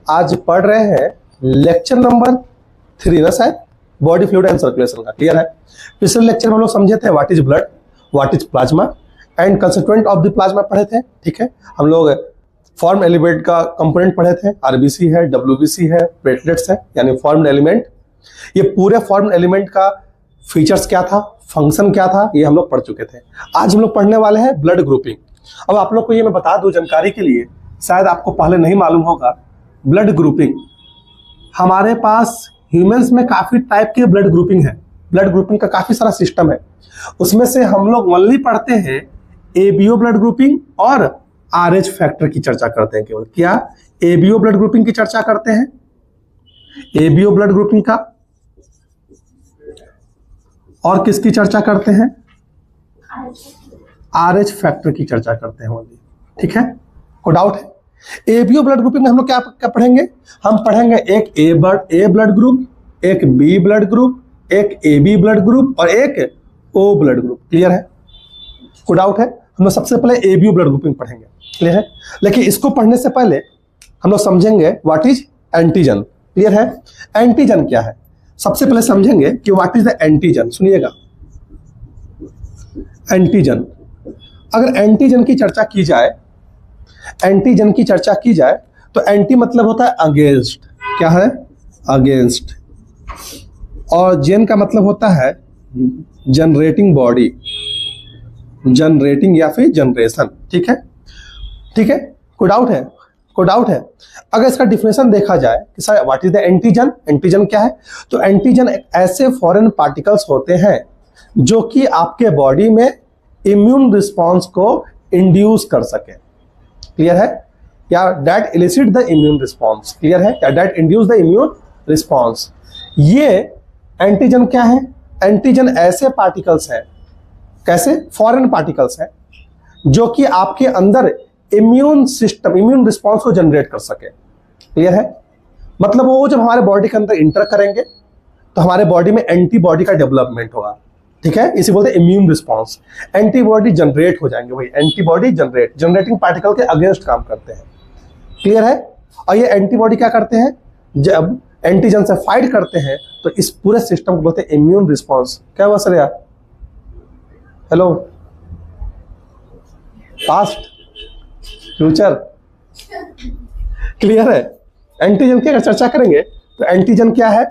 आज पढ़ रहे हैं लेक्चर नंबर 3 ना शायद, बॉडी फ्लूइड एंड सर्कुलेशन का। क्लियर है? पिछले लेक्चर में हम लोग समझे थे what is blood, what is plasma and constituent of the plasma पढ़े थे। ठीक है, हम लोग फॉर्म एलिमेंट का कंपोनेंट पढ़े थे, आरबीसी है, डब्ल्यूबीसी है, प्लेटलेट्स है, यानी फॉर्म्ड एलिमेंट। ये पूरे फॉर्म्ड एलिमेंट का फीचर्स क्या था, फंक्शन क्या था, ये हम लोग पढ़ चुके थे। आज हम लोग पढ़ने वाले हैं ब्लड ग्रुपिंग। अब आप लोग को ये मैं बता दूं जानकारी के लिए, शायद आपको पहले नहीं मालूम होगा, ब्लड ग्रुपिंग हमारे पास ह्यूमंस में काफी टाइप के ब्लड ग्रुपिंग है। ब्लड ग्रुपिंग का काफी सारा सिस्टम है, उसमें से हम लोग ओनली पढ़ते हैं एबीओ ब्लड ग्रुपिंग और आरएच फैक्टर की चर्चा करते हैं। केवल क्या एबीओ ब्लड ग्रुपिंग की चर्चा करते हैं, एबीओ ब्लड ग्रुपिंग का, और किसकी चर्चा करते हैं, आरएच फैक्टर की चर्चा करते हैं ओनली। ठीक है, कोई डाउट है? एबीओ ब्लड ग्रुपिंग में हम लोग क्या पढ़ेंगे, हम पढ़ेंगे एक ए ब्लड ग्रुप, एक बी ब्लड ग्रुप, एक एबी ब्लड ग्रुप और एक ओ ब्लड ग्रुप। क्लियर है? कोई डाउट है? हम लोग सबसे पहले एबीओ ब्लड ग्रुपिंग पढ़ेंगे। क्लियर है? लेकिन इसको पढ़ने से पहले हम लोग समझेंगे व्हाट इज एंटीजन। क्लियर है? एंटीजन क्या है सबसे पहले समझेंगे कि व्हाट इज द एंटीजन। सुनिएगा, एंटीजन, अगर एंटीजन की चर्चा की जाए, एंटीजन की चर्चा की जाए तो एंटी मतलब होता है अगेंस्ट। क्या है? अगेंस्ट। और जेन का मतलब होता है जनरेटिंग बॉडी, जनरेटिंग या फिर जनरेशन। ठीक है? ठीक है, कोई डाउट है? कोई डाउट है? अगर इसका डिफिनेशन देखा जाए कि sir what is the antigen, antigen क्या है, तो एंटीजन ऐसे फॉरेन पार्टिकल्स होते हैं जो कि आपके बॉडी में इम्यून रिस्पॉन्स को इंड्यूस कर सके। क्लियर है? या that illicit the immune response. Clear है? या that induce the immune response. ये एंटीजन क्या है? एंटीजन ऐसे पार्टिकल्स हैं, कैसे फॉरेन पार्टिकल्स हैं जो कि आपके अंदर इम्यून सिस्टम, इम्यून रिस्पॉन्स को जनरेट कर सके। क्लियर है? मतलब वो जब हमारे बॉडी के अंदर इंटर करेंगे तो हमारे बॉडी में एंटीबॉडी का डेवलपमेंट होगा। ठीक है, इसी बोलते हैं इम्यून रिस्पॉन्स। एंटीबॉडी जनरेट हो जाएंगे, वही एंटीबॉडी जनरेटिंग पार्टिकल के अगेंस्ट काम करते हैं। क्लियर है? और ये एंटीबॉडी क्या करते हैं, जब एंटीजन से फाइट करते हैं तो इस पूरे सिस्टम को बोलते हैं इम्यून रिस्पॉन्स। क्या हुआ सर यार? Hello, past, future? क्लियर है? एंटीजन की अगर चर्चा करेंगे तो एंटीजन क्या है,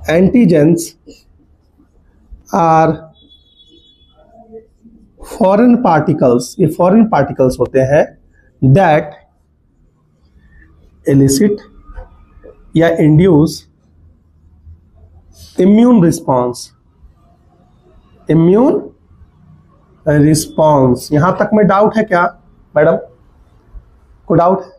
एंटीजेंस आर फॉरेन पार्टिकल्स, ये फॉरेन पार्टिकल्स होते हैं दैट एलिसिट या induce immune response, immune response. यहां तक में डाउट है क्या मैडम? को डाउट है?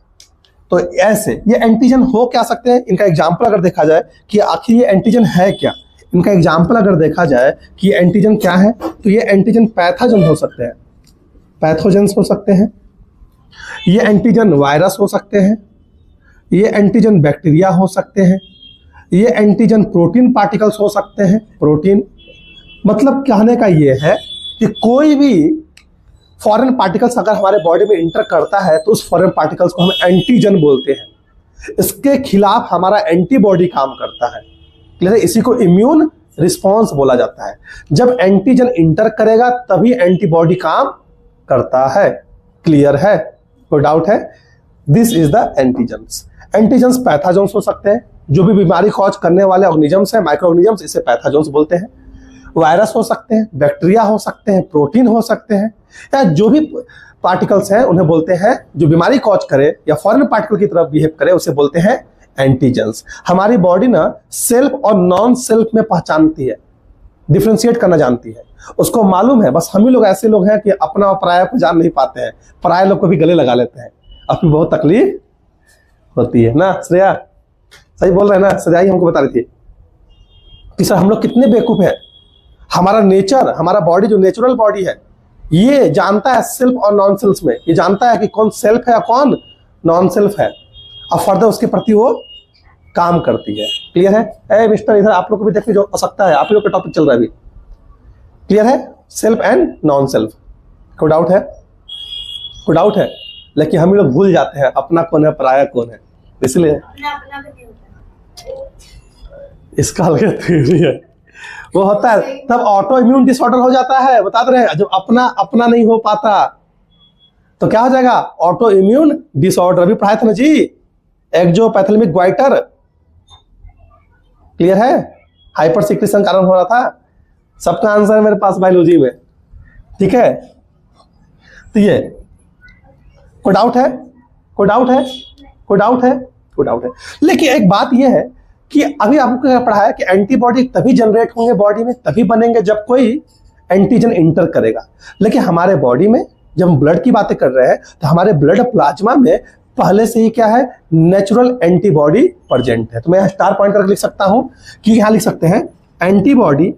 तो ऐसे ये एंटीजन हो क्या सकते हैं, इनका एग्जाम्पल अगर देखा जाए कि आखिर ये एंटीजन है क्या, इनका एग्जाम्पल अगर देखा जाए कि ये एंटीजन क्या है, तो ये एंटीजन पैथोजन हो सकते हैं, पैथोजेंस हो सकते हैं, ये एंटीजन वायरस हो सकते हैं, ये एंटीजन बैक्टीरिया हो सकते हैं, ये एंटीजन प्रोटीन पार्टिकल्स हो सकते हैं, प्रोटीन। मतलब कहने का ये है कि कोई भी फॉरेन पार्टिकल्स अगर हमारे बॉडी में इंटर करता है तो उस फॉरेन पार्टिकल्स को हम एंटीजन बोलते हैं। इसके खिलाफ हमारा एंटीबॉडी काम करता है। क्लियर है? इसी को इम्यून रिस्पॉन्स बोला जाता है। जब एंटीजन इंटर करेगा तभी एंटीबॉडी काम करता है। क्लियर है? कोई डाउट है? This is the antigens. Antigens pathogens हो सकते हैं, जो भी बीमारी कॉज करने वाले ऑर्गेनिजम्स हैं, माइक्रो ऑर्गेनिजम्स, इसे पैथोजेंस बोलते हैं। वायरस हो सकते हैं, बैक्टीरिया हो सकते हैं, प्रोटीन हो सकते हैं, या जो भी पार्टिकल्स हैं उन्हें बोलते हैं, जो बीमारी कॉज करे या फॉरेन पार्टिकल की तरफ बिहेव करे उसे बोलते हैं एंटीजेंस। हमारी बॉडी ना सेल्फ और नॉन सेल्फ में पहचानती है, डिफ्रेंशिएट करना जानती है, उसको मालूम है। बस हम ही लोग ऐसे लोग हैं कि अपना और पराया को जान नहीं पाते हैं, पराये लोग को भी गले लगा लेते हैं, अपनी बहुत तकलीफ होती है ना। श्रेया सही बोल रहे हैं ना? श्रेया ही हमको बता रही थी कि सर हम लोग कितने बेवकूफ हैं। हमारा नेचर, हमारा बॉडी जो नेचुरल बॉडी है, ये जानता है सेल्फ और नॉन सेल्फ में, ये जानता है कि कौन सेल्फ है और कौन नॉन सेल्फ है, और फर्दर उसके प्रति वो काम करती है। क्लियर है? ए मिस्टर, इधर आप लोग को भी देखने जो सकता है, आप लोग का टॉपिक चल रहा है अभी। क्लियर है? Self and non self. कोई डाउट है? कोई डाउट है? लेकिन हम लोग भूल जाते हैं अपना कौन है पराया कौन है, इसलिए इसका अलग थ्योरी है। वो होता है तब ऑटो इम्यून डिसऑर्डर हो जाता है, बता रहे हैं। जब अपना अपना नहीं हो पाता तो क्या हो जाएगा, ऑटो इम्यून डिसऑर्डर। अभी पढ़ाया था ना जी, एक्जोपैथेमिक ग्वाइटर, क्लियर है, हाइपर सिक्रेशन कारण हो रहा था। सबका आंसर है मेरे पास बायोलॉजी में, ठीक है। तो ये कोई डाउट है, कोई डाउट है, कोई डाउट है, कोई डाउट है। लेकिन एक बात ये है कि अभी आपको क्या पढ़ा है कि एंटीबॉडी तभी जनरेट होंगे बॉडी में, तभी बनेंगे जब कोई एंटीजन इंटर करेगा। लेकिन हमारे बॉडी में जब हम ब्लड की बातें कर रहे हैं तो हमारे ब्लड प्लाज्मा में पहले से ही क्या है, नेचुरल एंटीबॉडी प्रेजेंट है। तो मैं स्टार पॉइंट करके लिख सकता हूं कि यहां लिख सकते हैं antibody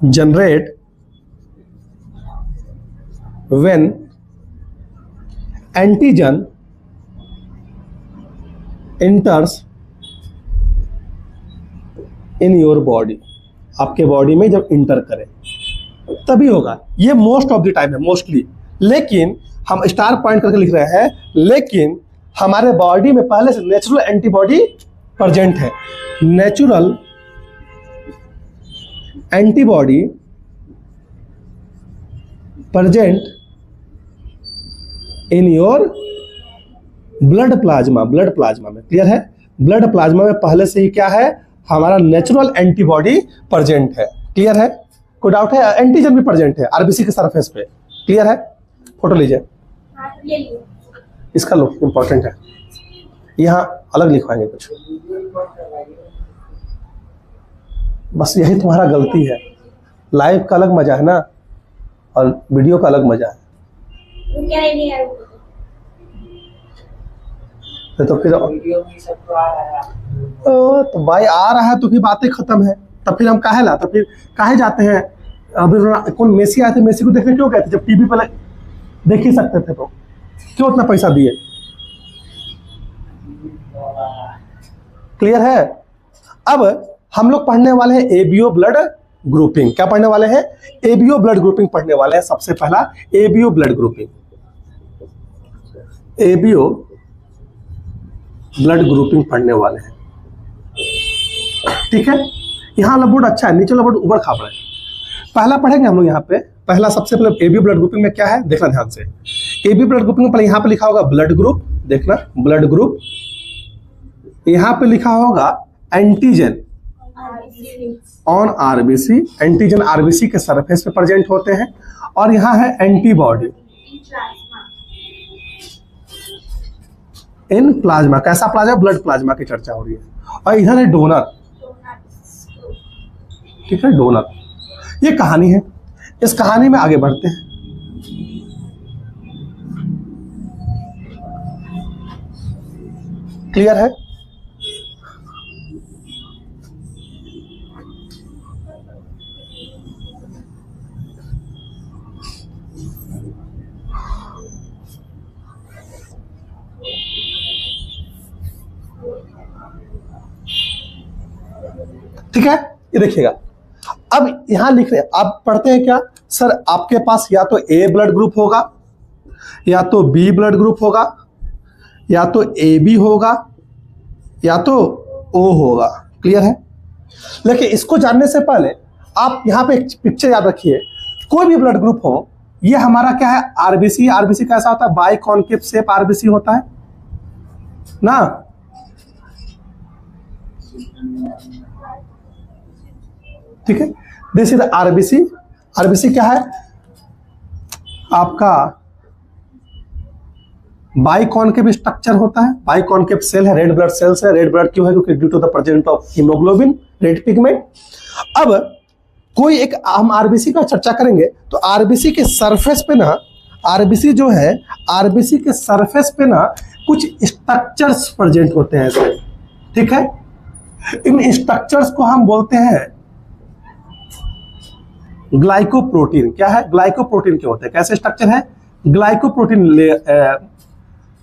generate when antigen enters in your body, आपके बॉडी में जब इंटर करे तभी होगा। ये मोस्ट ऑफ द टाइम है, मोस्टली। लेकिन हम स्टार पॉइंट करके लिख रहे हैं, लेकिन हमारे बॉडी में पहले से नेचुरल एंटीबॉडी प्रेजेंट है। Natural antibody present in your blood plasma, blood plasma में, क्लियर है। ब्लड प्लाज्मा में पहले से ही क्या है, हमारा नेचुरल एंटीबॉडी प्रेजेंट है, क्लियर है। कोई डाउट है, एंटीजन भी प्रेजेंट है आरबीसी के सरफेस पे, क्लियर है। फोटो लीजिए, इसका लो, इंपॉर्टेंट है। यहाँ अलग लिखवाएंगे कुछ, बस यही तुम्हारा गलती है। लाइव का अलग मजा है ना, और वीडियो का अलग मजा है। तो फिर तो भाई आ रहा है तो फिर बातें खत्म है, तब फिर हम काहे ला, तो फिर काहे जाते हैं। अभी कौन मेसी आए थे, मेसी को देखने क्यों गए थे, जब टीवी पे देख ही सकते थे, तो क्यों इतना पैसा दिए, क्लियर है। अब हम लोग पढ़ने वाले हैं एबीओ ब्लड ग्रुपिंग। क्या पढ़ने वाले हैं, एबीओ ब्लड ग्रुपिंग पढ़ने वाले हैं। सबसे पहला ABO blood grouping, ABO blood grouping पढ़ने वाले हैं, ठीक है। यहाँ वाला बोर्ड अच्छा है, नीचे वाला बोर्ड उबड़ खाबड़ है। पहला पढ़ेंगे हम लोग यहाँ पे। पहला सबसे पहले एबीओ ब्लड ग्रुपिंग में क्या है, देखना ध्यान से। एबीओ ब्लड ग्रुपिंग में पहले यहाँ पे लिखा होगा ब्लड ग्रुप, देखना ब्लड ग्रुप। यहाँ पे लिखा होगा antigen on RBC, antigen RBC के सरफेस पे प्रेजेंट होते हैं। और यहाँ है एंटीबॉडी इन प्लाज्मा। कैसा प्लाज्मा, ब्लड प्लाज्मा की चर्चा हो रही है। और इधर है डोनर, ठीक है, डोनर। ये कहानी है, इस कहानी में आगे बढ़ते हैं। क्लियर है। ठीक है, ये देखिएगा। अब यहां लिख रहे हैं, आप पढ़ते हैं क्या सर, आपके पास या तो ए ब्लड ग्रुप होगा, या तो बी ब्लड ग्रुप होगा, या तो ए बी होगा, या तो ओ होगा, क्लियर है। लेकिन इसको जानने से पहले आप यहां पे एक पिक्चर याद रखिए। कोई भी ब्लड ग्रुप हो, ये हमारा क्या है, आरबीसी। आरबीसी कैसा होता है, बाई कॉन्केव शेप आरबीसी होता है ना। ठीक है, दिस इज आरबीसी। आरबीसी क्या है आपका, बाई कॉन्केव स्ट्रक्चर होता है। बाई कॉन्केव सेल है, रेड ब्लड सेल्स है। रेड ब्लड क्यों है, क्योंकि due to the presence of haemoglobin, red pigment. अब कोई एक हम आरबीसी का चर्चा करेंगे तो आरबीसी के सरफेस पे ना, आरबीसी जो है, आरबीसी के सरफेस पे ना कुछ स्ट्रक्चर्स प्रेजेंट होते हैं ऐसे, ठीक है। इन स्ट्रक्चर्स को हम बोलते हैं ग्लाइकोप्रोटीन। क्या है, ग्लाइकोप्रोटीन के होते हैं। कैसे स्ट्रक्चर है, ग्लाइकोप्रोटीन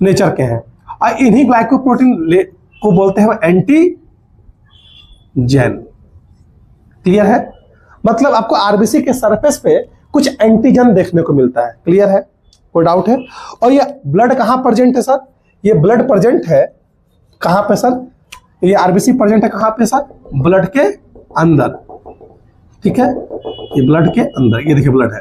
नेचर के हैं। और इन्हीं ग्लाइकोप्रोटीन को बोलते हैं एंटीजन, क्लियर है। मतलब आपको आरबीसी के सरफेस पे कुछ एंटीजन देखने को मिलता है, क्लियर है। कोई डाउट है? और ये ब्लड कहाँ प्रेजेंट है सर? ये ब्लड प्रेजेंट है कहाँ पे सर? ये आरबीसी प्रेजेंट है कहाँ पे सर? ब्लड के अंदर, ठीक है, ये ब्लड के अंदर, ये देखिए ब्लड है।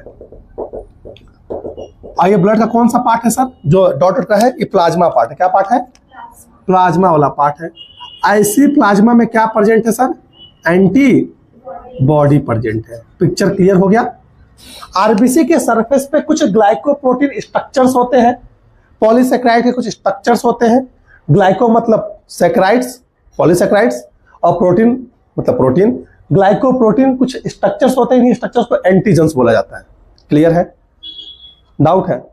और ये ब्लड का कौन सा पार्ट है सर जो डॉटेड का है? ये प्लाज्मा पार्ट है। क्या पार्ट है? प्लाज्मा वाला पार्ट है। ऐसी प्लाज्मा में क्या प्रेजेंट है सर? एंटीबॉडी प्रेजेंट है। पिक्चर क्लियर हो गया? आरबीसी के सरफेस पे कुछ ग्लाइकोप्रोटीन स्ट्रक्चर्स होते हैं, पॉलीसेक्राइड के कुछ स्ट्रक्चर्स होते हैं। ग्लाइको मतलब सैकराइड्स, पॉलीसेक्राइड्स, और प्रोटीन मतलब प्रोटीन। ग्लाइकोप्रोटीन कुछ स्ट्रक्चर्स होते हैं, इन स्ट्रक्चर्स को एंटीजेंस बोला जाता है। क्लियर है? डाउट है?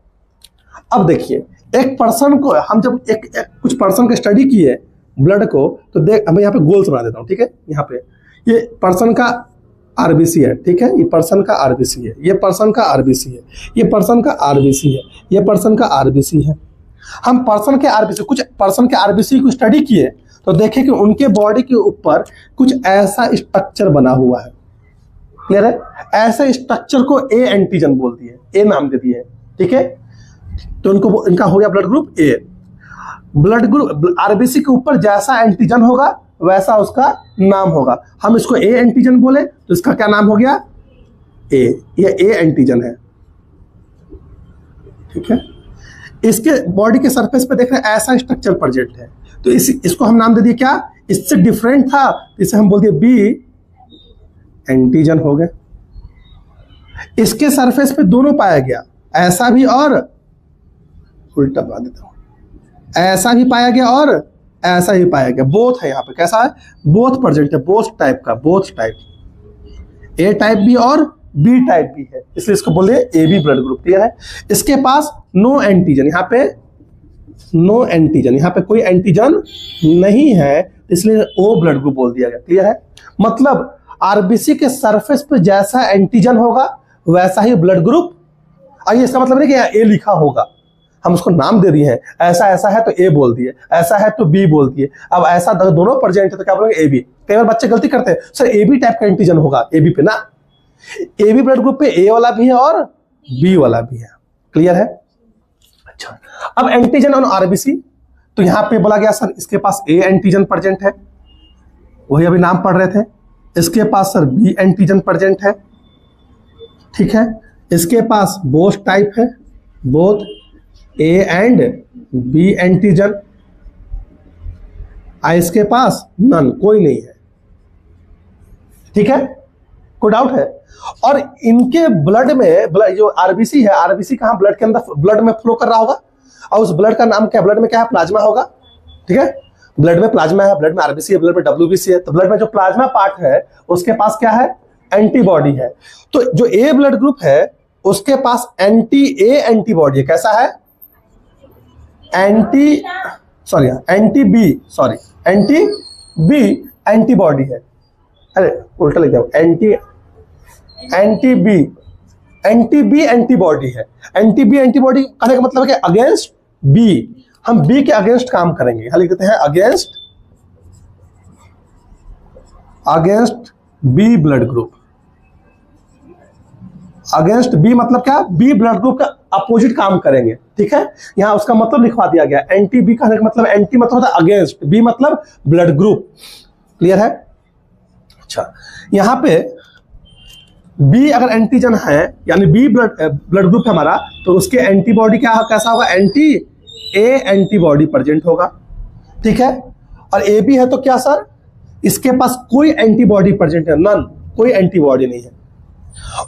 अब देखिए, एक पर्सन को हम जब एक कुछ पर्सन की स्टडी किए ब्लड को, तो देख मैं यहाँ पे गोल्स बना देता हूँ, ठीक है। यहाँ पे ये पर्सन का आरबीसी है, ठीक है, ये पर्सन का आरबीसी है, ये पर्सन का आरबीसी है, ये पर्सन का आरबीसी है, ये पर्सन का आरबीसी है। हम पर्सन के आरबीसी, कुछ पर्सन के आरबीसी को स्टडी किए तो देखे कि उनके बॉडी के ऊपर कुछ ऐसा स्ट्रक्चर बना हुआ है। क्लियर है? ऐसे स्ट्रक्चर को ए एंटीजन बोल दिए, ए नाम दे दिए, ठीक है। तो उनको, इनका हो गया blood group A. Blood group RBC के ऊपर जैसा एंटीजन होगा वैसा उसका नाम होगा। हम इसको ए एंटीजन बोले तो इसका क्या नाम हो गया? ए। ये ए एंटीजन है, ठीक है। इसके बॉडी के सरफेस पे देख रहे हैं ऐसा स्ट्रक्चर प्रेजेंट है, तो इसको हम नाम दे दिए क्या? इससे डिफरेंट था, इसे हम बोल दिए बी एंटीजन हो गए। इसके सरफेस पे दोनों पाया गया, ऐसा भी और उल्टा बना देता हूं, ऐसा भी पाया गया और ऐसा ही पाया गया। बोथ है यहाँ पे, कैसा है? बोथ प्रेजेंट है, बोथ टाइप का, बोथ टाइप, ए टाइप भी और बी टाइप भी है, इसलिए इसको बोले A B blood group. Clear है? इसके पास नो एंटीजन, यहाँ पे नो एंटीजन, यहाँ पे कोई एंटीजन नहीं है, इसलिए ओ ब्लड ग्रुप बोल दिया गया। क्लियर है? मतलब आरबीसी के सरफेस पे जैसा एंटीजन होगा वैसा ही ब्लड ग्रुप। आइए, इसका मतलब नहीं कि यहाँ ए लिखा होगा, हम उसको नाम दे दिए हैं। ऐसा ऐसा है तो ए बोल दिए, ऐसा है तो बी बोल दिए। अब ऐसा दोनों प्रेजेंट है तो क्या बोलेंगे? A B. कई बार बच्चे गलती करते हैं, सर ए बी टाइप का एंटीजन होगा ए बी पे, ना, ए बी ब्लड ग्रुप पे ए वाला भी है और बी वाला भी है। क्लियर है? अच्छा, अब एंटीजन ऑन आरबीसी, तो यहां पे बोला गया सर इसके पास ए एंटीजन प्रेजेंट है, वही अभी नाम पढ़ रहे थे। इसके पास सर बी एंटीजन प्रेजेंट है, ठीक है। इसके पास बोथ टाइप है, both A and B antigen. इसके पास नन, कोई नहीं है, ठीक है। कोई डाउट है? और इनके ब्लड में, जो आरबीसी है, आरबीसी कहां? ब्लड के अंदर, ब्लड में फ्लो कर रहा होगा, और उस ब्लड का नाम क्या? ब्लड में क्या है? प्लाज्मा होगा, ठीक है। ब्लड में प्लाज्मा है, ब्लड में आरबीसी है, ब्लड में डब्ल्यूबीसी है। तो ब्लड में जो प्लाज्मा पार्ट है उसके पास क्या है? एंटीबॉडी है। तो जो ए ब्लड ग्रुप है उसके पास एंटी ए एंटीबॉडी है। कैसा है? एंटी बी एंटीबॉडी है। अरे उल्टा लिख जाओ, एंटी बी एंटीबॉडी है। एंटी बी एंटीबॉडी कहने का मतलब है कि अगेंस्ट बी, हम बी के अगेंस्ट काम करेंगे। यहां लिख देते हैं against B blood group. Against B मतलब क्या? बी ब्लड ग्रुप का अपोजिट काम करेंगे, ठीक है। यहां उसका मतलब लिखवा दिया गया। एंटी बी का मतलब, एंटी मतलब होता है अगेंस्ट, बी मतलब ब्लड ग्रुप। क्लियर है? अच्छा, यहां पे बी अगर एंटीजन है, यानी बी ब्लड ग्रुप है हमारा, तो उसके एंटीबॉडी क्या, कैसा होगा? एंटी ए एंटीबॉडी प्रेजेंट होगा, ठीक है। और ए बी है तो क्या सर? इसके पास कोई एंटीबॉडी प्रेजेंट है, नन, कोई एंटीबॉडी नहीं है।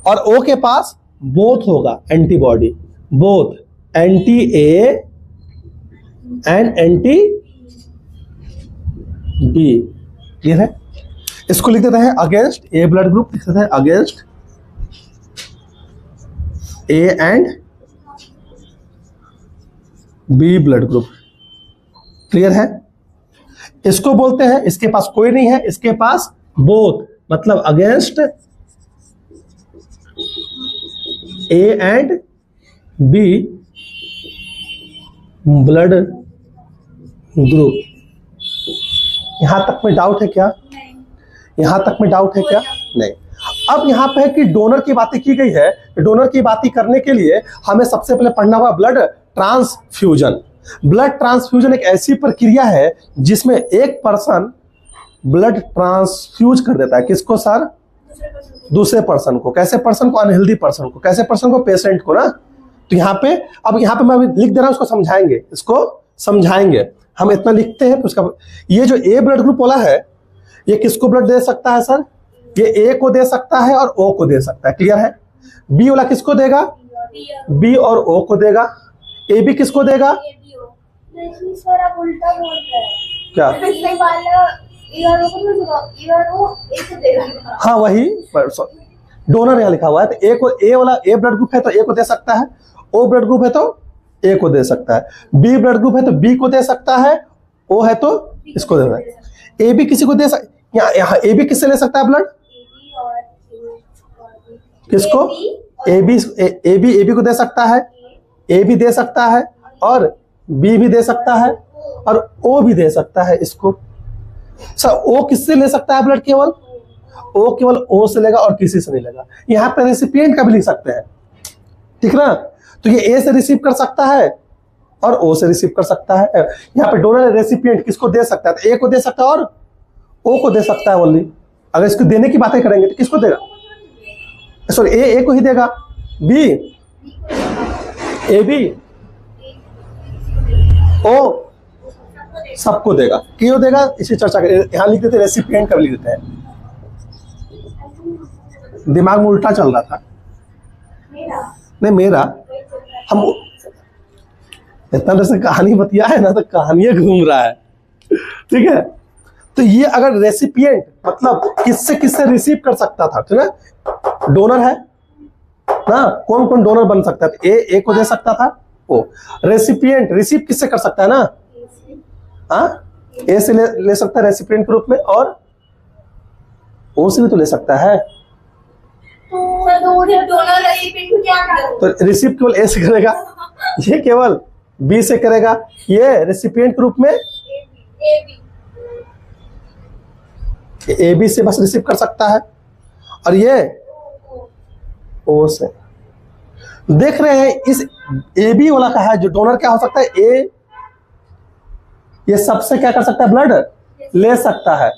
और ओ के पास बोथ होगा antibody, both anti A and anti B. Clear है? इसको लिख देते हैं अगेंस्ट ए ब्लड ग्रुप, लिख देते हैं against A and B blood group. Clear है? इसको बोलते हैं, इसके पास कोई नहीं है, इसके पास बोथ मतलब against A and B blood group. यहां तक में डाउट है क्या? यहां तक में डाउट है क्या? नहीं। अब यहाँ पे है कि डोनर की बातें की गई है। डोनर की बातें करने के लिए हमें सबसे पहले पढ़ना होगा ब्लड ट्रांसफ्यूजन। ब्लड ट्रांसफ्यूजन एक ऐसी प्रक्रिया है जिसमें एक पर्सन ब्लड ट्रांसफ्यूज कर देता है। किसको सर? दूसरे पर्सन को। कैसे पर्सन को? अनहेल्दी पर्सन को। कैसे पर्सन को? पेशेंट को ना। तो यहाँ पे अब यहाँ पे मैं लिख दे रहा हूं, उसको समझाएंगे, इसको समझाएंगे। हम इतना लिखते हैं तो उसका ये जो ए ब्लड ग्रुप वाला है ये किसको ब्लड दे सकता है सर? ये ए को दे सकता है और ओ को दे सकता है। क्लियर है? बी वाला किसको देगा? बी और ओ को देगा। ए बी किसको देगा? सर आप उल्टा बोल रहे हैं। क्या? हाँ वही डोनर यहाँ लिखा हुआ है। तो ए को, ए वाला ए ब्लड ग्रुप है तो ए को दे सकता है, ओ ब्लड ग्रुप है तो ए को दे सकता है, बी ब्लड ग्रुप है तो बी को दे सकता है, ओ है तो इसको दे सकता है। ए बी किसी को दे सकता, यहाँ ए बी किससे ले सकता है ब्लड? किसको? ए बी को दे सकता है, ए भी दे सकता है और बी भी दे सकता है और ओ भी दे सकता है इसको। सर ओ किससे ले सकता है ब्लड? केवल ओ, केवल ओ से लेगा और किसी से नहीं लेगा। यहाँ पे रेसिपिएंट का भी लिख सकते हैं, ठीक ना। तो ये ए से रिसीव कर सकता है और ओ से रिसीव कर सकता है। यहाँ पे डोनर रेसिपिएंट किसको दे सकता है? तो ए को दे सकता है और ओ को दे सकता है ओनली। अगर इसको देने की बातें करेंगे तो किसको देगा? सॉरी ए को ही देगा, बी ए बी ओ सबको देगा। क्यों देगा इसी चर्चा करें। यहां लिख देते रेसिपिएंट का लिख देते हैं, दिमाग में उल्टा चल रहा था। नहीं मेरा, हम इतना देर से कहानी बतिया है ना तो कहानियां घूम रहा है, ठीक है। तो ये अगर रेसिपिएंट मतलब किससे किससे रिसीव कर सकता था, ठीक है। डोनर है ना, कौन कौन डोनर बन सकता है? ए को दे सकता था, ओ। रेसिपिएंट रिसीव किससे कर सकता है ना? हाँ, ए से ले सकता है रेसिपिएंट के रूप में और ओ से भी तो ले सकता है। तो रिसीव केवल ए से करेगा, ये केवल बी से करेगा, ये रेसिपिएंट के रूप में ए बी से बस रिसीव कर सकता है और ये ओ से। देख रहे हैं इस ए बी वाला का है जो डोनर क्या हो सकता है? ए ये सबसे क्या कर सकता है? ब्लड ले सकता है,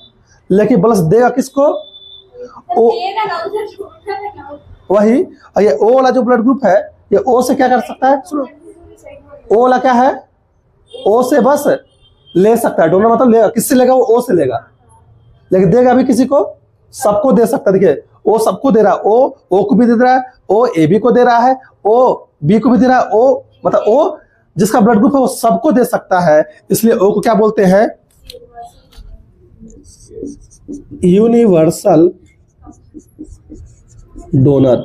लेकिन बस देगा किसको? ओ। वही, और ये ओ वाला जो ब्लड ग्रुप है ये ओ से क्या कर सकता है? सुनो, ओ वाला क्या है? ओ से बस ले सकता है। डोनर मतलब लेगा, किससे लेगा? वो ओ से लेगा, लेकिन देगा भी किसी को? सबको दे सकता है। देखिए ओ सबको दे रहा है, ओ को भी दे रहा है, ओ ए बी को दे रहा है, ओ बी को भी दे रहा है। ओ मतलब ओ जिसका ब्लड ग्रुप है वो सबको दे सकता है, इसलिए ओ को क्या बोलते हैं? Universal donor.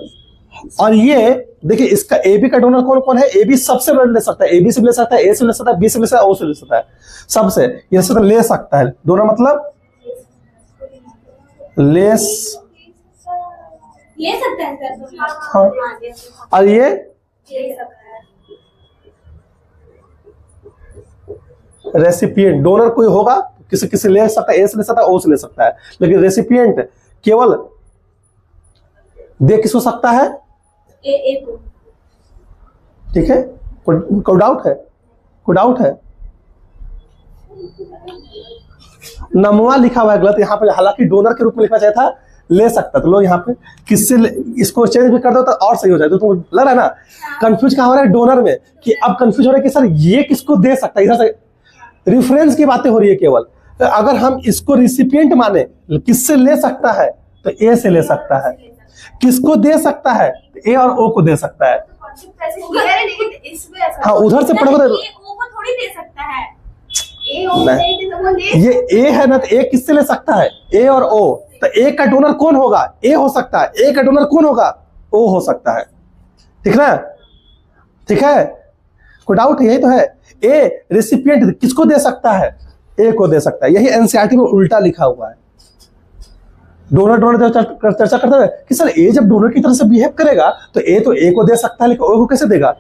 और ये देखिए इसका ए बी का डोनर कौन कौन है? ए बी सबसे ब्लड ले सकता है, ए बी से भी ले सकता है, ए से ले सकता है, बी से ले सकता है, ओ से ले सकता है, सबसे ये सब ले सकता है। डोनर मतलब ले सकता है। हाँ। और ये रेसिपिएंट, डोनर कोई होगा किसी किसी ले सकता है, ए से ले सकता है, ओ से ले सकता है, लेकिन रेसिपिएंट केवल दे किसको सकता है? ए को। ठीक है, कोई डाउट है? कोई डाउट है? नमवा लिखा हुआ है गलत यहाँ पे, हालांकि डोनर के रूप में लिखना चाहिए था ले सकता। तो लोग यहाँ पे किससे इसको चेंज भी कर दो तो और सही हो जाए। तो तुम लग रहा है ना कंफ्यूज कहाँ हो रहा है डोनर में, कि अब कंफ्यूज हो रहा है कि सर ये किसको दे सकता है। इधर से रिफरेंस की बातें हो रही है केवल। तो अगर हम इसको रिसिपिएंट माने, किससे ले सकता है? तो ए से ले सकता है। किसको दे सकता है? ए और ओ को दे सकता है। हाँ उधर से पढ़ो, थोड़ी दे सकता है। ये ए है ना, तो ए किससे ले सकता है? ए और ओ। तो ए का डोनर कौन होगा? ए हो सकता है। ए का डोनर कौन होगा? ओ हो सकता है। ठीक ना? ठीक है, कोई डाउट है? यही तो है। ए रेसिपिएंट किसको दे सकता है? ए को दे सकता है। यही एनसीईआरटी में उल्टा लिखा हुआ है। डोनर चर्चा करते हैं कि सर ए जब डोनर की तरह से बिहेव करेगा तो ए को दे सकता है, लेकिन ओ को कैसे देगा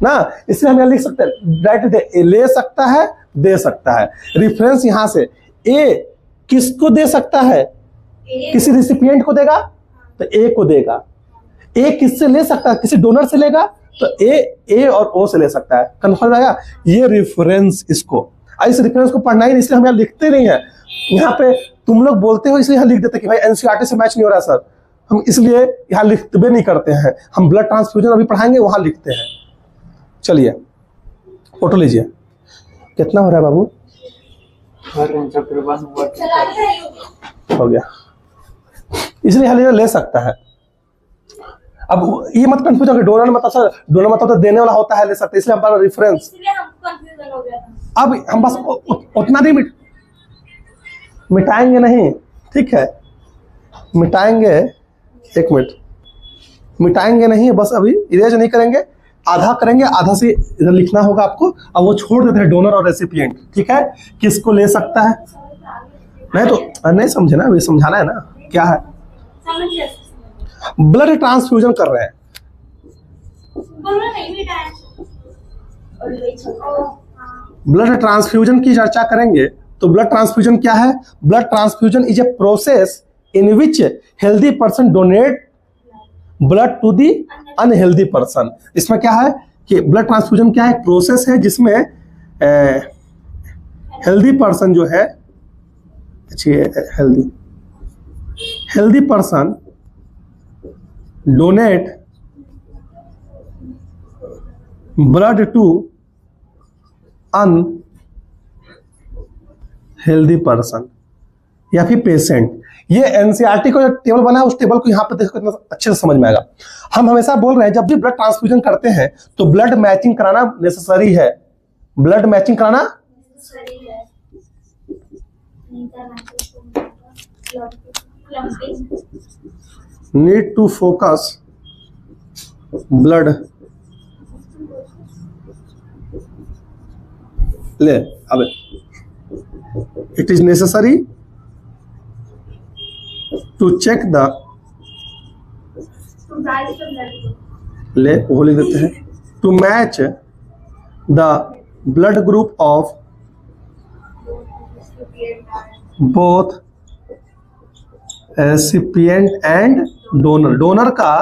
ना। इसलिए हम यहाँ लिख सकते हैं डायरेक्ट ले सकता है, दे सकता है। रिफरेंस यहां से ए किसको दे सकता है? किसी रिसिपिएंट को देगा तो ए को देगा। ए किससे ले सकता है? किसी डोनर से लेगा तो ए और ओ से ले सकता है। कन्फर्म आया? ये रेफरेंस, इसको इस रेफरेंस को पढ़ना ही नहीं, इसलिए हम यहाँ लिखते नहीं है। यहाँ पे तुम लोग बोलते हो इसलिए यहाँ लिख देते कि भाई एनसीईआरटी से मैच नहीं हो रहा सर, हम इसलिए यहाँ लिखते नहीं करते हैं। हम ब्लड ट्रांसफ्यूजन अभी पढ़ाएंगे वहां लिखते हैं। चलिए फोटो लीजिए। कितना हो रहा है बाबू? हो गया, इसलिए यहाँ ले सकता है। अब ये मत कंफ्यूज हो, डोनर मतलब सर, डोनर मतलब तो देने वाला होता है, ले सकते, इसलिए हमारा रेफरेंस। अब हम बस उतना नहीं मिटाएंगे नहीं, ठीक है, मिटाएंगे, एक मिनट, मिटाएंगे नहीं, बस अभी इरेज नहीं करेंगे, आधा करेंगे, आधा से इधर लिखना होगा आपको। अब वो छोड़ देते हैं डोनर और रेसिपिएंट, ठीक है, किसको ले सकता है। नहीं तो नहीं समझे ना, अभी समझाना है ना क्या है। ब्लड ट्रांसफ्यूजन कर रहे हैं। ब्लड ट्रांसफ्यूजन की चर्चा करेंगे तो ब्लड ट्रांसफ्यूजन क्या है? Blood transfusion is a process in which healthy person donate blood to the unhealthy person. इसमें क्या है कि ब्लड ट्रांसफ्यूजन क्या है? प्रोसेस है जिसमें हेल्दी पर्सन जो है, अच्छी healthy person donate blood to unhealthy person या फिर पेशेंट। ये एनसीईआरटी का जो टेबल बना है उस टेबल को यहाँ पे देखो कितना अच्छे से समझ में आएगा। हम हमेशा बोल रहे हैं जब भी ब्लड ट्रांसफ्यूजन करते हैं तो ब्लड मैचिंग कराना नेसेसरी है। ब्लड मैचिंग कराना नीड टू फोकस ब्लड ले, अब it is necessary to check the, ले वो लिख देते हैं, to match the blood group of both recipient and donor. Donor का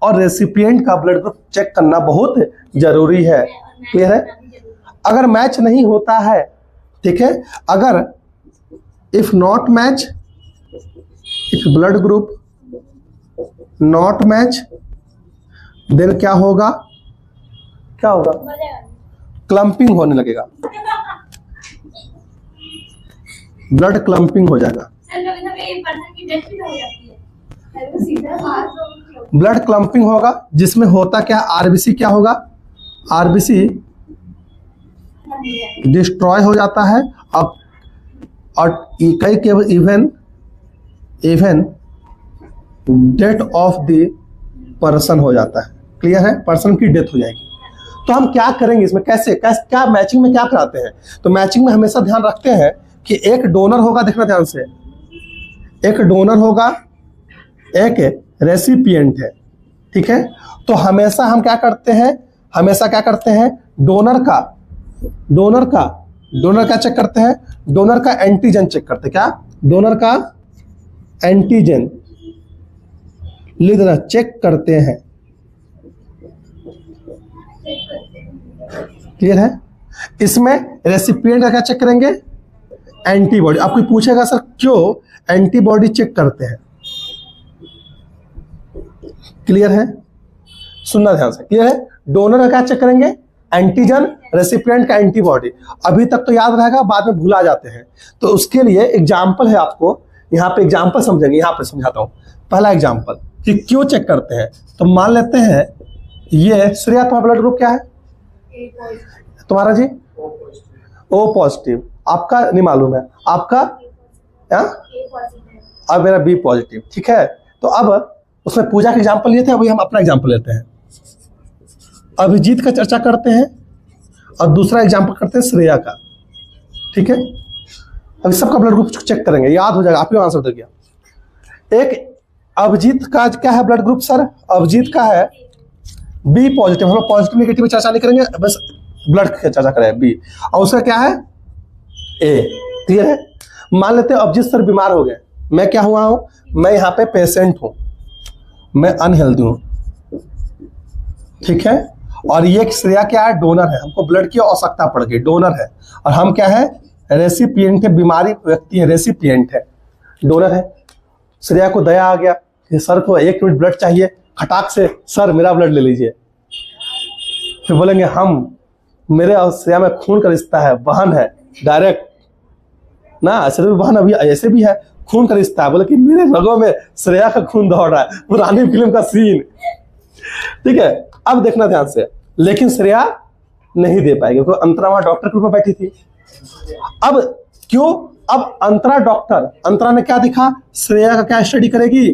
और रेसिपिएंट का ब्लड ग्रुप चेक करना बहुत जरूरी है। क्लियर है? अगर मैच नहीं होता है, ठीक है, अगर if not match, if blood group not match, then क्या होगा? क्या होगा? क्लम्पिंग होने लगेगा, ब्लड क्लम्पिंग हो जाएगा। ब्लड क्लम्पिंग होगा जिसमें होता क्या? आरबीसी क्या होगा? आरबीसी डिस्ट्रॉय हो जाता है। अब और कई केवल even death of the person हो जाता है। क्लियर है? पर्सन की डेथ हो जाएगी। तो हम क्या करेंगे इसमें, कैसे क्या मैचिंग में क्या कराते हैं? तो मैचिंग में हमेशा ध्यान रखते हैं कि एक डोनर होगा, देखना ध्यान से, एक डोनर होगा, एक रेसिपिएंट है, ठीक है। तो हमेशा हम क्या करते हैं, हमेशा क्या करते हैं, डोनर का चेक करते हैं, डोनर का एंटीजन चेक करते हैं। क्या? डोनर का एंटीजन लिख देना, चेक करते हैं। क्लियर है? इसमें रेसिपिएंट का क्या चेक करेंगे? एंटीबॉडी। आपको पूछेगा सर क्यों एंटीबॉडी चेक करते हैं? क्लियर है? सुनना ध्यान से। क्लियर है? डोनर का क्या चेक करेंगे? एंटीजन, रेसिपिएंट का एंटीबॉडी। अभी तक तो याद रहेगा, बाद में भूला जाते हैं। तो उसके लिए एग्जाम्पल है, आपको यहाँ पे एग्जाम्पल समझेंगे। यहाँ पे समझाता हूँ। पहला एग्जाम्पल कि क्यों चेक करते हैं। तो मान लेते हैं ये श्रेया, तुम्हारा ब्लड ग्रुप क्या है? तुम्हारा जी? O positive. आपका नहीं मालूम है, आपका अब मेरा बी पॉजिटिव, ठीक है। तो अब उसमें पूजा का एग्जाम्पल लिए थे, अभी हम अपना एग्जाम्पल लेते हैं। अभिजीत का चर्चा करते हैं और दूसरा एग्जाम्पल करते हैं श्रेया का, ठीक है। अभी सबका ब्लड ग्रुप चेक करेंगे, याद हो जाएगा, आप ही आंसर दे दिया। एक अभिजीत का क्या है ब्लड ग्रुप सर? अभिजीत का है बी पॉजिटिव। हम लोग पॉजिटिव नेगेटिव में चर्चा नहीं करेंगे, बस ब्लड की चर्चा करें, बी। और उसका क्या है? ए। क्लियर है? मान लेते हैं अभिजीत सर बीमार हो गए, मैं क्या हुआ हूं, मैं यहाँ पे पेशेंट हूं। मैं अनहेल्दी हूं, ठीक है। और ये श्रेया क्या है, डोनर है, हमको ब्लड की आवश्यकता पड़ गई, डोनर है। और हम क्या है, रेसिपिएंट है, बीमारी व्यक्ति है, रेसिपिएंट है, डोनर है। श्रेया को दया आ गया कि सर को 1 यूनिट ब्लड चाहिए, खटाक से सर मेरा ब्लड ले लीजिए। फिर बोलेंगे हम, मेरे और श्रेया में खून का रिश्ता है, बहन है डायरेक्ट ना, ऐसे भी बहन अभी ऐसे भी है, खून का रिश्ता है। बोले कि मेरे रगों में श्रेया का खून दौड़ रहा है, पुरानी फिल्म का सीन, ठीक है। अब देखना ध्यान से, लेकिन श्रेया नहीं दे पाएगी क्योंकि अंतरा वहां डॉक्टर के रूप में बैठी थी। अब क्यों, अब अंतरा डॉक्टर, अंतरा ने क्या दिखा, श्रेया का क्या स्टडी करेगी,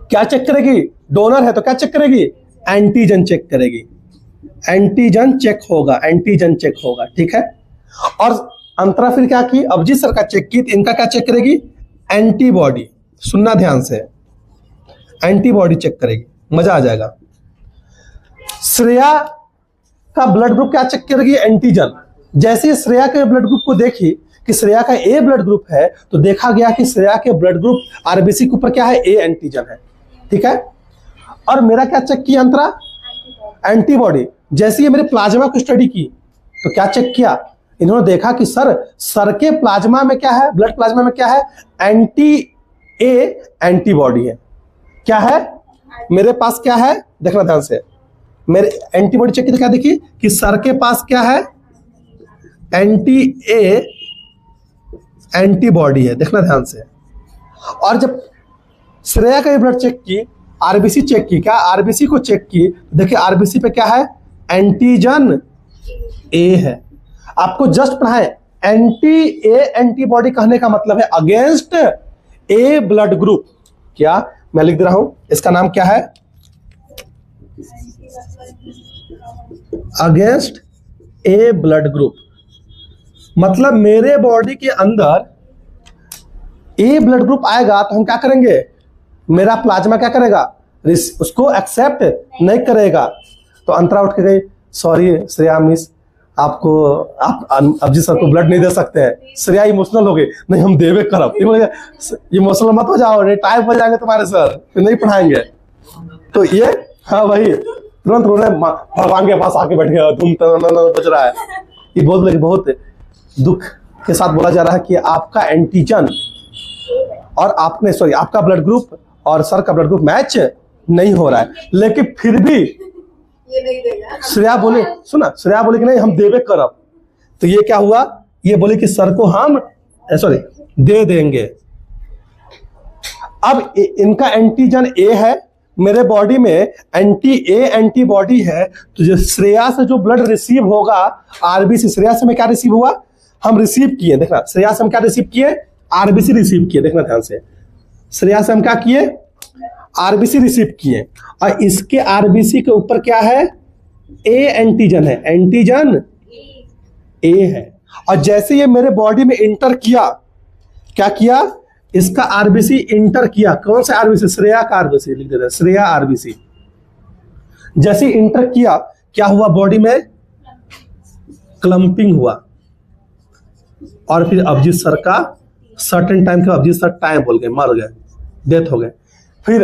क्या चेक करेगी, डोनर है तो क्या चेक करेगी, एंटीजन चेक करेगी, एंटीजन चेक होगा, एंटीजन चेक होगा, ठीक है। और अंतरा फिर क्या की, अभिजीत सर का चेक की, इनका क्या चेक करेगी, एंटीबॉडी, सुनना ध्यान से, एंटीबॉडी चेक करेगी, मजा आ जाएगा। श्रेया का ब्लड ग्रुप क्या चेक करेगी, एंटीजन। जैसे श्रेया के ब्लड ग्रुप को देखी कि श्रेया का ए ब्लड ग्रुप है, तो देखा गया कि श्रेया के ब्लड ग्रुप आरबीसी के ऊपर क्या है, ए एंटीजन है, ठीक है। और मेरा क्या चेक किया अंतरा, एंटीबॉडी। जैसे ये मेरे प्लाज्मा को स्टडी की तो क्या चेक किया, इन्होंने देखा कि सर के प्लाज्मा में क्या है, ब्लड प्लाज्मा में क्या है, एंटी ए एंटीबॉडी है, क्या है मेरे पास, क्या है देखना ध्यान से, मेरे एंटीबॉडी चेक की तो क्या देखी कि सर के पास क्या है, एंटी ए एंटीबॉडी है, देखना ध्यान से। और जब श्रेया का ब्लड चेक की, आरबीसी चेक की, क्या आरबीसी को चेक की, देखिए आरबीसी पे क्या है, एंटीजन ए है। आपको जस्ट पढ़ाए, एंटी ए एंटीबॉडी कहने का मतलब है अगेंस्ट ए ब्लड ग्रुप। क्या मैं लिख दे रहा हूं, इसका नाम क्या है, अगेंस्ट ए ब्लड ग्रुप। मतलब मेरे बॉडी के अंदर ए ब्लड ग्रुप आएगा तो हम क्या करेंगे, मेरा प्लाज्मा क्या करेगा, उसको एक्सेप्ट नहीं करेगा। तो अंतरा उठ के गई, सॉरी श्रेया मिस, आपको आप अभिजीत सर को ब्लड नहीं दे सकते हैं। श्रेया इमोशनल हो गई, नहीं हम देवे करब, इमोशनल मत हो जाओ, रिटायर हो जाएंगे तुम्हारे सर, फिर नहीं पढ़ाएंगे। तो ये हाँ भाई तुरंत उन्होंने भगवान के पास आके बैठ गया, तुम बच रहा है। ये बहुत दुख के साथ बोला जा रहा है कि आपका एंटीजन और आपने सॉरी आपका ब्लड ग्रुप और सर का ब्लड ग्रुप मैच नहीं हो रहा है, लेकिन फिर भी ये नहीं देगा। श्रेया बोले, सुना श्रेया बोले कि नहीं हम देवे करब। तो ये क्या हुआ, ये बोले कि सर को हम सॉरी दे देंगे। अब इनका एंटीजन ए है, मेरे बॉडी में एंटी ए एंटीबॉडी है, तो जो श्रेया से जो ब्लड रिसीव होगा आरबीसी, श्रेया से में क्या रिसीव हुआ, हम रिसीव किए, देखना श्रेया से हम क्या रिसीव किए, आरबीसी रिसीव किए, देखना ध्यान से, श्रेया से हम क्या किए, आरबीसी रिसीव किए। और इसके आरबीसी के ऊपर क्या है, ए एंटीजन है, एंटीजन ए है। और जैसे ये मेरे बॉडी में इंटर किया, क्या किया, इसका आरबीसी इंटर किया, कौन सा आरबीसी, श्रेया का आरबीसी लिख देते हैं, श्रेया आरबीसी। जैसे इंटर किया क्या हुआ, बॉडी में क्लम्पिंग हुआ, और फिर अभिजीत सर का सर्टेन टाइम के अभिजीत सर टाइम बोल गए, मर गए, डेथ हो गए। फिर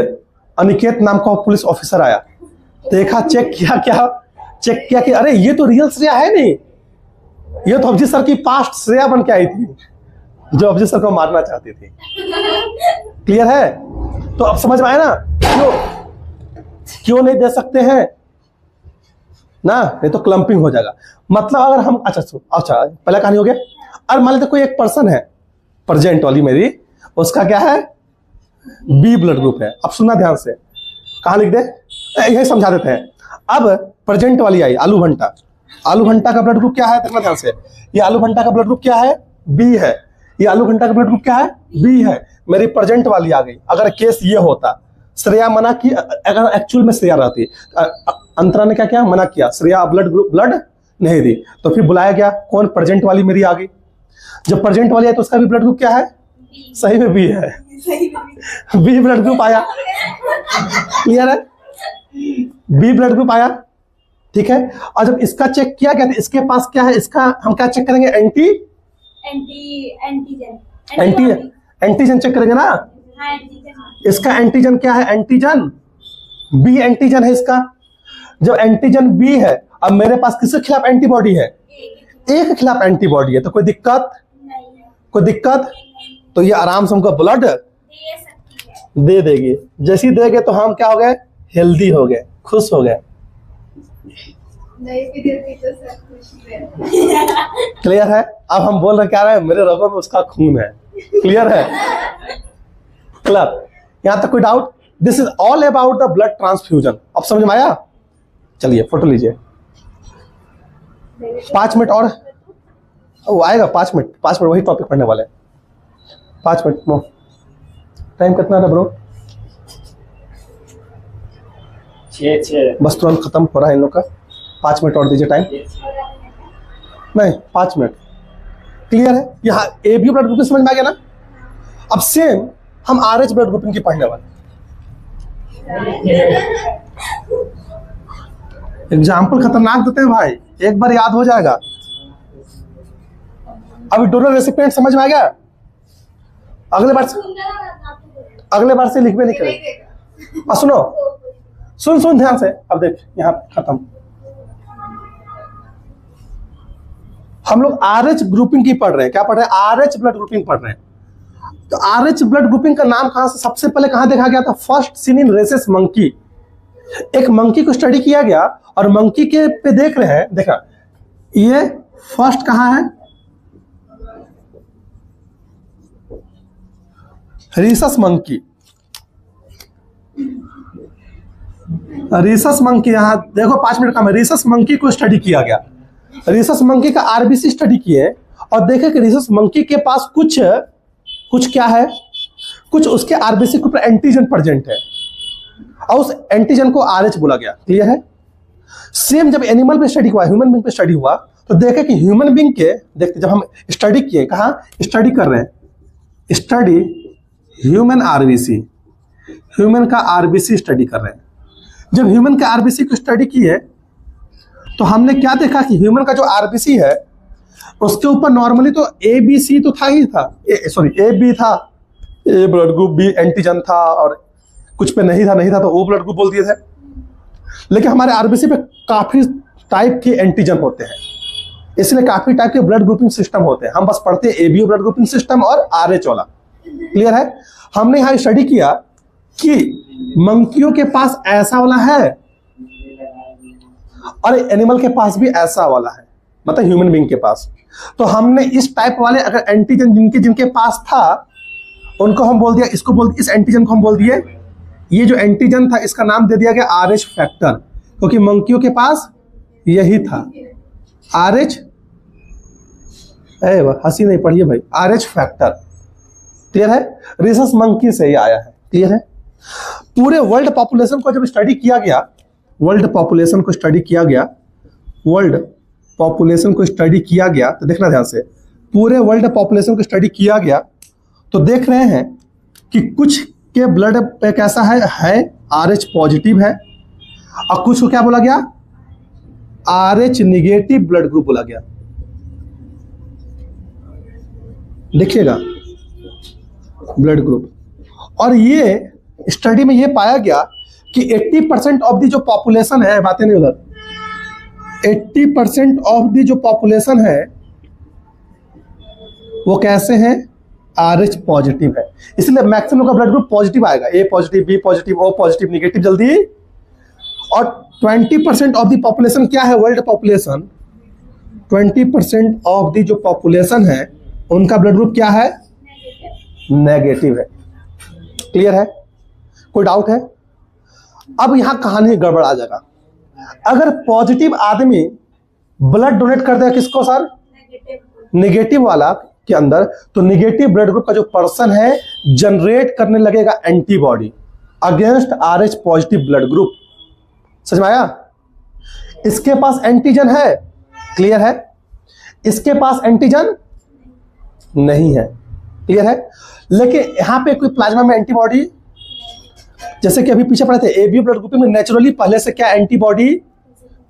अनिकेत नाम का पुलिस ऑफिसर आया, देखा, चेक किया, क्या चेक किया कि अरे ये तो रियल श्रेया है नहीं, ये तो अभिजीत सर की पास्ट श्रेया बन के आई थी जो अभिजीत सर को मारना चाहती थी। क्लियर है? तो अब समझ में आया ना क्यों नहीं दे सकते हैं ना, नहीं तो क्लम्पिंग हो जाएगा। मतलब अगर हम अच्छा पहला कहानी हो गया। और मान लेते कोई एक पर्सन है, प्रेजेंट वाली मेरी, उसका क्या है, बी ब्लड ग्रुप है। अब सुनना ध्यान से, कहाँ लिख दे, यही समझा देते हैं। अब प्रेजेंट वाली आई आलू भंटा, आलू भंटा का ब्लड ग्रुप क्या है, देखना ध्यान से, ये आलू भंटा का ब्लड ग्रुप क्या है, बी है। ये आलू भंटा का ब्लड ग्रुप क्या है, बी है। मेरी प्रेजेंट वाली आ गई। अगर केस ये होता, श्रेया मना की, अगर एक्चुअल में श्रेया रहती, अंतरा ने क्या किया, मना किया, श्रेया ब्लड नहीं दी, तो फिर बुलाया गया, कौन, प्रेजेंट वाली मेरी आ गई। जब प्रेजेंट वाली है तो उसका भी ब्लड ग्रुप क्या है, सही में बी है, बी ब्लड ग्रुप आया। क्लियर है, बी ब्लड ग्रुप आया, ठीक है। और जब इसका चेक किया गया तो इसके पास क्या है, इसका हम क्या चेक करेंगे, एंटीजन चेक करेंगे ना। हाँ, एंटीजन। इसका एंटीजन क्या है? एंटीजन बी एंटीजन है इसका। जब एंटीजन बी है, अब मेरे पास किसके खिलाफ एंटीबॉडी है? ए के खिलाफ एंटीबॉडी है। तो कोई दिक्कत? नहीं। कोई दिक्कत? तो ये आराम से हमको ब्लड दे सकती है। दे देगी। जैसे ही देगे तो हम क्या हो गए? हेल्दी हो गए, खुश हो गए। नहीं भी देती तो सब खुशी है। क्लियर है? अब हम बोल रहे क्या रहे? मेरे रगों में उसका खून है। क्लियर है? क्लियर? यहां तक कोई doubt? This is all about the blood transfusion. अब समझ में आया? चलिए फोटो लीजिए। 5 मिनट और वो आएगा। 5 मिनट, 5 मिनट वही टॉपिक पढ़ने वाले। 5 मिनट नो टाइम कितना था ब्रो? 6 बस तुरंत खत्म हो रहा है इन लोग का। 5 मिनट और दीजिए टाइम। नहीं 5 मिनट। क्लियर है? यहाँ ए बी ब्लड ग्रुपिंग समझ में आ गया ना? अब सेम हम आर एच ब्लड ग्रुपिंग की पढ़ने वाले। एग्जाम्पल खतरनाक देते हैं भाई, एक बार याद हो जाएगा। अभी डोनर रेसिपिएंट समझ में आ गया? अगले बार से लिखवे नहीं करें। और सुनो, सुन ध्यान से। अब देख यहाँ खत्म। हम लोग आर एच ग्रुपिंग की पढ़ रहे हैं। क्या पढ़ रहे हैं? आर एच ब्लड ग्रुपिंग पढ़ रहे हैं। तो आर एच ब्लड ग्रुपिंग का नाम कहां से सबसे पहले कहां देखा गया था? First seen in rhesus monkey. एक मंकी को स्टडी किया गया और मंकी के पे देख रहे हैं। देखा ये फर्स्ट कहां है? Rhesus monkey. रीसस मंकी यहां देखो 5 मिनट का। रीसस मंकी को स्टडी किया गया। रीसस मंकी का आरबीसी स्टडी किए और देखे कि रीसस मंकी के पास कुछ क्या है? कुछ उसके आरबीसी के ऊपर एंटीजन प्रेजेंट है और उस एंटीजन को आरएच बोला गया। क्लियर है? सेम जब एनिमल पे स्टडी हुआ, ह्यूमन बींग पे स्टडी हुआ, तो देखे कि ह्यूमन बींग के देखते जब हम स्टडी किए, कहाँ स्टडी कर रहे हैं? Study human RBC. ह्यूमन का आरबीसी स्टडी कर रहे हैं। जब ह्यूमन के आरबीसी को स्टडी किए तो हमने क्या देखा कि ह्यूमन का जो आरबीसी है उसके ऊपर नॉर्मली तो ए बी सी तो था ही था, ए बी था, ए ब्लड ग्रुप, बी एंटीजन था, और कुछ पे नहीं था तो ओ ब्लड ग्रुप बोल दिए थे। लेकिन हमारे आरबीसी पे काफी टाइप के एंटीजन होते हैं, इसलिए काफी टाइप के ब्लड ग्रुपिंग सिस्टम होते हैं। हम बस पढ़ते हैं एबीओ ब्लड ग्रुपिंग सिस्टम और आरएच वाला। क्लियर है? हमने यहाँ स्टडी किया कि मंकियों के पास ऐसा वाला है और एनिमल के पास भी ऐसा वाला है, मतलब ह्यूमन बीइंग के पास। तो हमने इस टाइप वाले अगर एंटीजन जिनके पास था उनको हम बोल दिया, इसको बोल, इस एंटीजन को हम बोल दिए, ये जो एंटीजन था इसका नाम दे दिया गया आरएच फैक्टर, क्योंकि मंकियों के पास यही था आरएच। हंसी नहीं पढ़िए भाई, आरएच फैक्टर। क्लियर है? रिसस मंकी से ही आया है। क्लियर है? पूरे वर्ल्ड पॉपुलेशन को जब स्टडी किया गया, वर्ल्ड पॉपुलेशन को स्टडी किया गया, तो देखना ध्यान से, पूरे वर्ल्ड पॉपुलेशन को स्टडी किया गया तो देख रहे हैं कि कुछ के ब्लड पे कैसा है आरएच पॉजिटिव है और कुछ को क्या बोला गया? आरएच निगेटिव ब्लड ग्रुप बोला गया। देखिएगा ब्लड ग्रुप। और ये स्टडी में ये पाया गया कि 80% ऑफ दी जो पॉपुलेशन है, बातें नहीं उधर, 80% ऑफ दी जो पॉपुलेशन है वो कैसे हैं? आरएच पॉजिटिव है। इसलिए मैक्सिमम का ब्लड ग्रुप पॉजिटिव आएगा, A positive, B positive, O positive, negative जल्दी। और 20% ऑफ द पॉपुलेशन क्या है? वर्ल्ड पॉपुलेशन 20% ऑफ द जो पॉपुलेशन है उनका ब्लड ग्रुप क्या है? नेगेटिव है। क्लियर है? कोई डाउट है? अब यहां कहानी गड़बड़ आ जाएगा। अगर पॉजिटिव आदमी ब्लड डोनेट कर देगा किसको सर? नेगेटिव वाला के अंदर, तो नेगेटिव ब्लड ग्रुप का जो पर्सन है जनरेट करने लगेगा antibody against RH positive blood group. समझ में आया? इसके पास एंटीजन है। क्लियर है? इसके पास एंटीजन नहीं है। क्लियर है? लेकिन यहां पे कोई प्लाज्मा में एंटीबॉडी, जैसे कि अभी पीछे पढ़े थे एबीओ ब्लड ग्रुपिंग में नेचुरली पहले से क्या एंटीबॉडी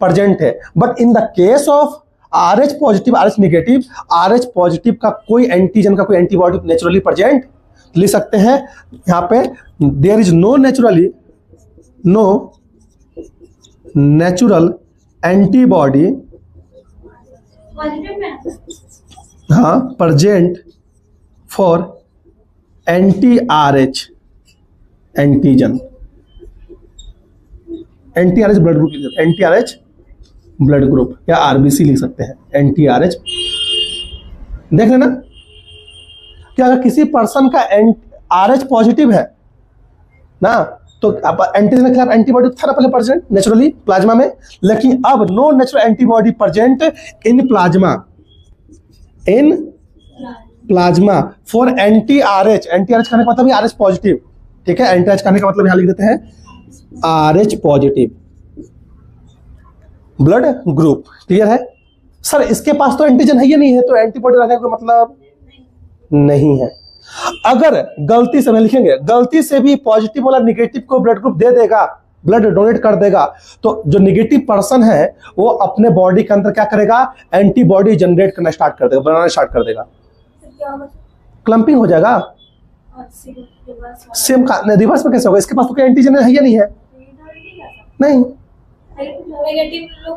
प्रेजेंट है, but in the case of RH positive, RH negative, RH positive का कोई एंटीजन का कोई एंटीबॉडी नेचुरली प्रेजेंट लिख सकते हैं यहाँ पे there is no natural antibody हाँ present for anti RH antigen. Anti RH blood group, anti RH blood group या आरबीसी लिख सकते हैं। एंटी-RH देख लेना कि अगर किसी पर्सन का RH पॉजिटिव है ना, तो एंटीजन के खिलाफ एंटीबॉडी था ना पहले प्रेजेंट नेचुरली प्लाज्मा में, लेकिन अब no natural antibody present in plasma for anti RH. Anti RH करने का मतलब ही RH पॉजिटिव, ठीक है। एंटी-RH करने का मतलब यहां लिख देते हैं RH positive blood group. Clear है सर? इसके पास तो एंटीजन है ही नहीं है, तो एंटीबॉडी रखने का मतलब नहीं है। अगर गलती से लिखेंगे, गलती से भी पॉजिटिव वाला निगेटिव को ब्लड ग्रुप दे देगा, ब्लड डोनेट कर देगा, तो जो निगेटिव पर्सन है वो अपने बॉडी के अंदर क्या करेगा, एंटीबॉडी जनरेट करना स्टार्ट कर देगा, बनाना स्टार्ट कर देगा। क्लम्पिंग हो जाएगा। सेम का रिवर्स में कैसे होगा? इसके पास तो कोई एंटीजन है या नहीं है? नहीं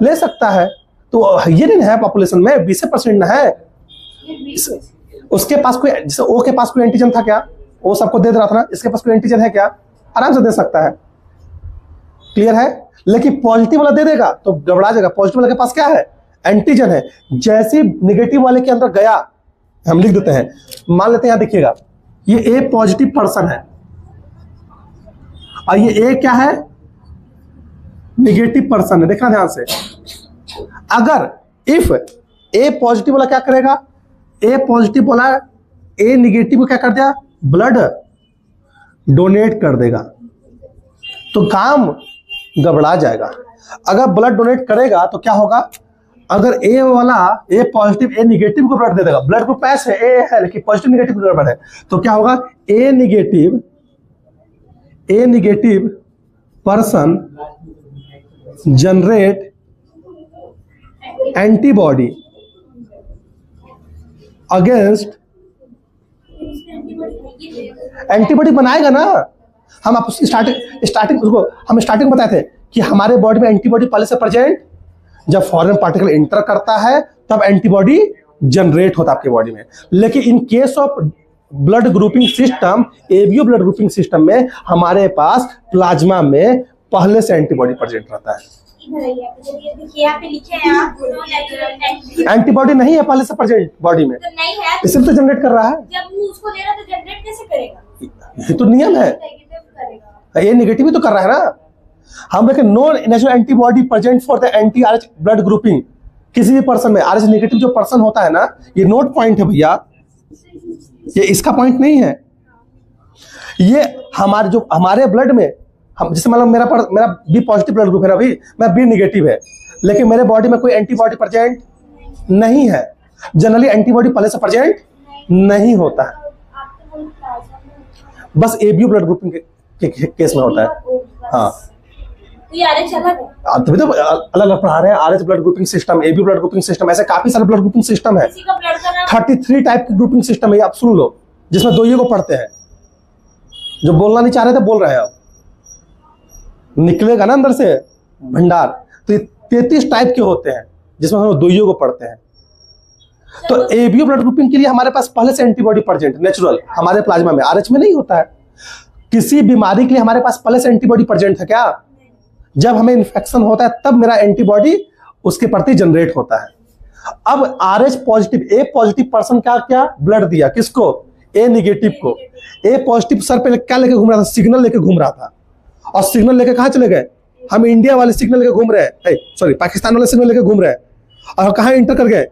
ले सकता है, तो ये नहीं है पॉपुलेशन में 20% ना है। उसके पास कोई, जैसे ओ के पास कोई एंटीजन था क्या? वो सबको दे रहा था ना, इसके पास कोई एंटीजन है क्या? आराम से दे सकता है। क्लियर है? लेकिन पॉजिटिव वाला दे देगा तो गड़बड़ा जाएगा। पॉजिटिव वाले के पास क्या है? एंटीजन है। जैसे निगेटिव वाले के अंदर गया, हम लिख देते हैं, मान लेते हैं यहां देखिएगा, ये ए पॉजिटिव पर्सन है और ये ए क्या है, निगेटिव पर्सन है। देखना ध्यान से, अगर इफ ए पॉजिटिव वाला क्या करेगा, ए पॉजिटिव वाला ए निगेटिव को क्या कर दिया, ब्लड डोनेट कर देगा, तो काम गड़बड़ा जाएगा। अगर ब्लड डोनेट करेगा तो क्या होगा, अगर ए वाला ए पॉजिटिव ए निगेटिव को ब्लड दे देगा, ब्लड ग्रुप एस है, ए है, लेकिन पॉजिटिव निगेटिव गड़बड़ है, तो क्या होगा, A negative person generate antibody against, antibody बनाएगा ना। हम आप स्टार्टिंग उसको हम स्टार्टिंग बताए थे कि हमारे बॉडी में एंटीबॉडी पहले से प्रेजेंट, जब फॉरेन पार्टिकल इंटर करता है तब एंटीबॉडी जनरेट होता है आपके बॉडी में। लेकिन in case of blood grouping system, ABO blood grouping system में हमारे पास प्लाज्मा में पहले से एंटीबॉडी प्रेजेंट रहता है। एंटीबॉडी नहीं है पहले से प्रेजेंट बॉडी में, इसलिए तो जनरेट कर रहा है। जब उसको दे रहा तो जनरेट कैसे करेगा? ये तो नियम है, ये नेगेटिव ही तो कर रहा है ना। हम देखें no natural antibody present for the anti RH blood grouping. किसी भी पर्सन में RH नेगेटिव जो पर्सन होता है ना, ये नोट पॉइंट है भैया, ये इसका पॉइंट नहीं है। ये हमारे ब्लड में, हम जैसे मतलब मेरा बी पॉजिटिव ब्लड ग्रुप है ना भाई, मैं बी निगेटिव है, लेकिन मेरे बॉडी में कोई एंटीबॉडी प्रेजेंट नहीं है। जनरली एंटीबॉडी पहले से प्रेजेंट नहीं होता है, बस एबीओ ब्लड ग्रुपिंग के केस में होता है। हाँ, तभी तो अलग अलग पढ़ा रहे हैं। RH blood grouping system, ABO blood grouping system, ऐसे काफी सारे ब्लड ग्रुपिंग सिस्टम है। 33 टाइप की ग्रुपिंग सिस्टम है, आप सुन लो, जिसमें 2 को पढ़ते हैं। जो बोलना नहीं चाह रहे थे बोल रहे हैं, अब निकलेगा ना अंदर से भंडार। तो ये 33 टाइप के होते हैं, जिसमें हम 2 को पढ़ते हैं। तो एबीओ ब्लड ग्रुपिंग के लिए हमारे पास पहले से एंटीबॉडी प्रेजेंट नेचुरल हमारे प्लाज्मा में, RH में नहीं होता है। किसी बीमारी के लिए हमारे पास पहले से एंटीबॉडी प्रेजेंट है क्या? जब हमें इन्फेक्शन होता है तब मेरा एंटीबॉडी उसके प्रति जनरेट होता है। अब RH पॉजिटिव, ए पॉजिटिव पर्सन क्या ब्लड दिया, किसको, ए निगेटिव को। ए पॉजिटिव सर पे क्या लेके घूम रहा था, सिग्नल लेके घूम रहा था, और सिग्नल लेके कहां चले गए, हम इंडिया वाले सिग्नल लेके घूम रहे हैं, सॉरी पाकिस्तान वाले सिग्नल लेके घूम रहे हैं, और कहां इंटर कर गए,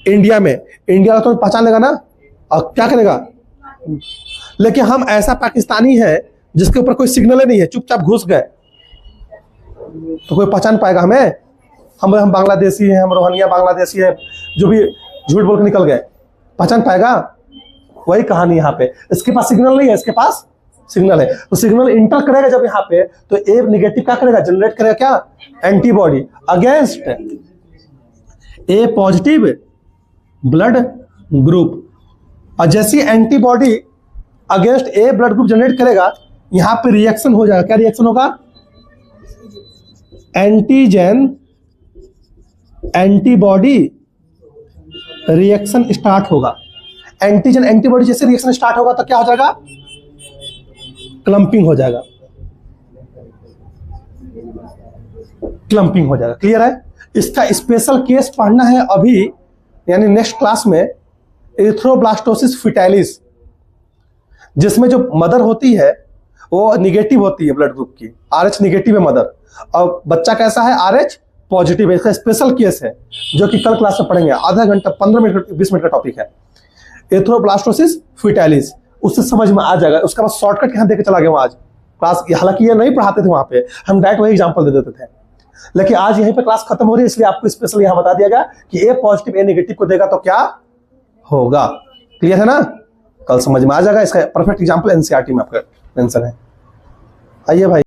इंडिया में। इंडिया तो पहचान लेगा ना, और क्या करेगा। लेकिन हम ऐसा पाकिस्तानी है जिसके ऊपर कोई सिग्नल नहीं है, चुपचाप घुस गए, तो कोई पहचान पाएगा हमें? हम बांग्लादेशी हैं, हम रोहनिया बांग्लादेशी है, जो भी झूठ बोल के निकल गए, पहचान पाएगा? वही कहानी यहाँ पे। इसके पास सिग्नल नहीं है, इसके पास सिग्नल है। तो सिग्नल इंटर करेगा जब यहाँ पे, तो ए निगेटिव क्या करेगा, जनरेट करेगा क्या, एंटीबॉडी अगेंस्ट ए पॉजिटिव ब्लड ग्रुप। और जैसी एंटीबॉडी अगेंस्ट ए ब्लड ग्रुप जनरेट करेगा, यहां पे रिएक्शन हो जाएगा। क्या रिएक्शन होगा? एंटीजन एंटीबॉडी रिएक्शन स्टार्ट होगा। एंटीजन एंटीबॉडी जैसे रिएक्शन स्टार्ट होगा तो क्या हो जाएगा? क्लंपिंग हो जाएगा, क्लंपिंग हो जाएगा। क्लियर है? इसका स्पेशल केस पढ़ना है अभी, यानी नेक्स्ट क्लास में, एरिथ्रोब्लास्टोसिस फिटालिस, जिसमें जो मदर होती है वो निगेटिव होती है ब्लड ग्रुप की, RH निगेटिव है मदर, और बच्चा कैसा है? RH पॉजिटिव है। इसका स्पेशल केस है जो कि कल क्लास में पढ़ेंगे, आधा घंटा 15 मिनट 20 मिनट का टॉपिक है, एरिथ्रोब्लास्टोसिस फिटालिस। उससे समझ में आ जाएगा। उसका बाद शॉर्टकट यहाँ देकर चला गया आज क्लास। हालांकि ये नहीं पढ़ाते थे वहां पे, हम डायरेक्ट वही एग्जांपल दे देते थे, लेकिन आज यहीं पे क्लास खत्म हो रही है, इसलिए आपको स्पेशल यहाँ बता दिया गया कि ए पॉजिटिव ए नेगेटिव को देगा तो क्या होगा। क्लियर है ना? कल समझ में आ जाएगा। इसका परफेक्ट एग्जांपल एनसीईआरटी में आपका मेंशन है। आइए भाई।